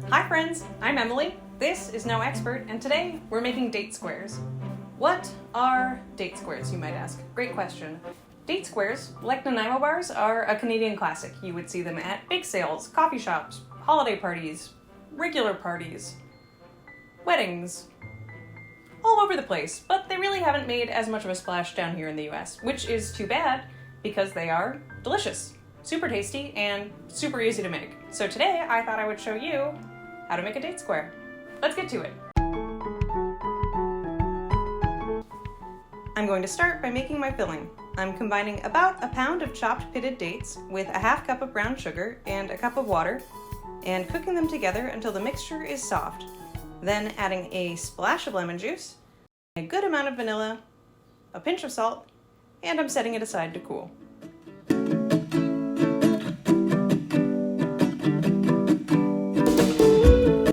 Hi friends, I'm Emily. This is No Expert, and today we're making date squares. What are date squares, you might ask? Great question. Date squares, like Nanaimo bars, are a Canadian classic. You would see them at bake sales, coffee shops, holiday parties, regular parties, weddings, all over the place, but they really haven't made as much of a splash down here in the US, which is too bad because they are delicious, super tasty, and super easy to make. So today I thought I would show you how to make a date square. Let's get to it. I'm going to start by making my filling. I'm combining about a pound of chopped pitted dates with a half cup of brown sugar and a cup of water and cooking them together until the mixture is soft. Then adding a splash of lemon juice, a good amount of vanilla, a pinch of salt, and I'm setting it aside to cool.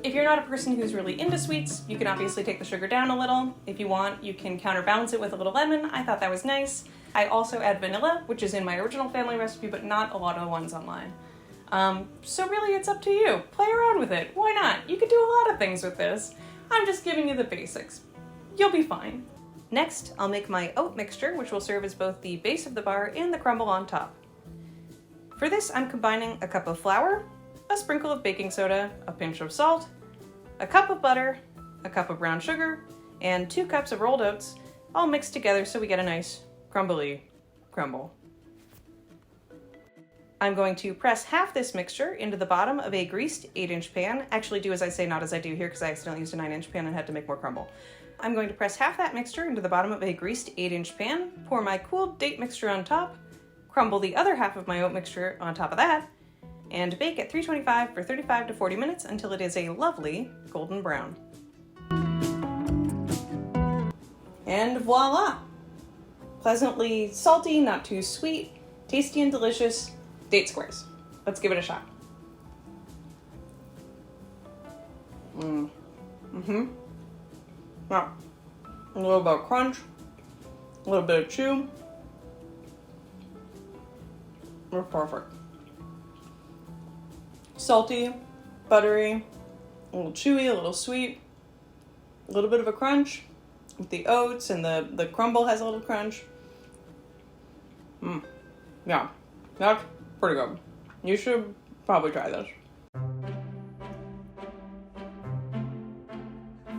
If you're not a person who's really into sweets, you can obviously take the sugar down a little. If you want, you can counterbalance it with a little lemon. I thought that was nice. I also add vanilla, which is in my original family recipe, but not a lot of the ones online. So really it's up to you. Play around with it. Why not? You could do a lot of things with this. I'm just giving you the basics. You'll be fine. Next, I'll make my oat mixture, which will serve as both the base of the bar and the crumble on top. For this, I'm combining a cup of flour, a sprinkle of baking soda, a pinch of salt, a cup of butter, a cup of brown sugar, and 2 cups of rolled oats, all mixed together so we get a nice crumbly crumble. I'm going to press half this mixture into the bottom of a greased 8-inch pan. Actually do as I say, not as I do here, because I accidentally used a 9-inch pan and had to make more crumble. I'm going to press half that mixture into the bottom of a greased 8-inch pan, pour my cooled date mixture on top, crumble the other half of my oat mixture on top of that, and bake at 325 for 35 to 40 minutes until it is a lovely golden brown. And voila! Pleasantly salty, not too sweet, tasty and delicious date squares. Let's give it a shot. Yeah. A little bit of crunch, a little bit of chew. They're perfect. Salty, buttery, a little chewy, a little sweet, a little bit of a crunch with the oats, and the crumble has a little crunch. Yeah, that's pretty good. You should probably try this.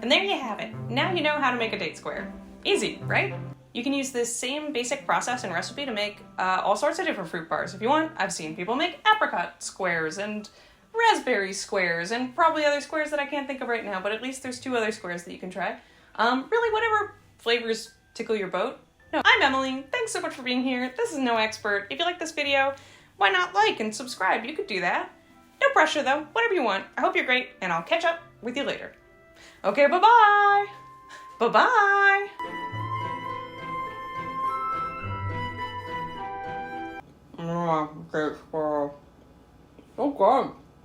And there you have it. Now you know how to make a date square. Easy, right? You can use this same basic process and recipe to make all sorts of different fruit bars if you want. I've seen people make apricot squares and raspberry squares and probably other squares that I can't think of right now, but at least there's 2 other squares that you can try. Really, whatever flavors tickle your boat. No, I'm Emily. Thanks so much for being here. This is No Expert. If you like this video, why not like and subscribe? You could do that. No pressure though, whatever you want. I hope you're great, and I'll catch up with you later. Okay, bye-bye. Bye-bye. Okay,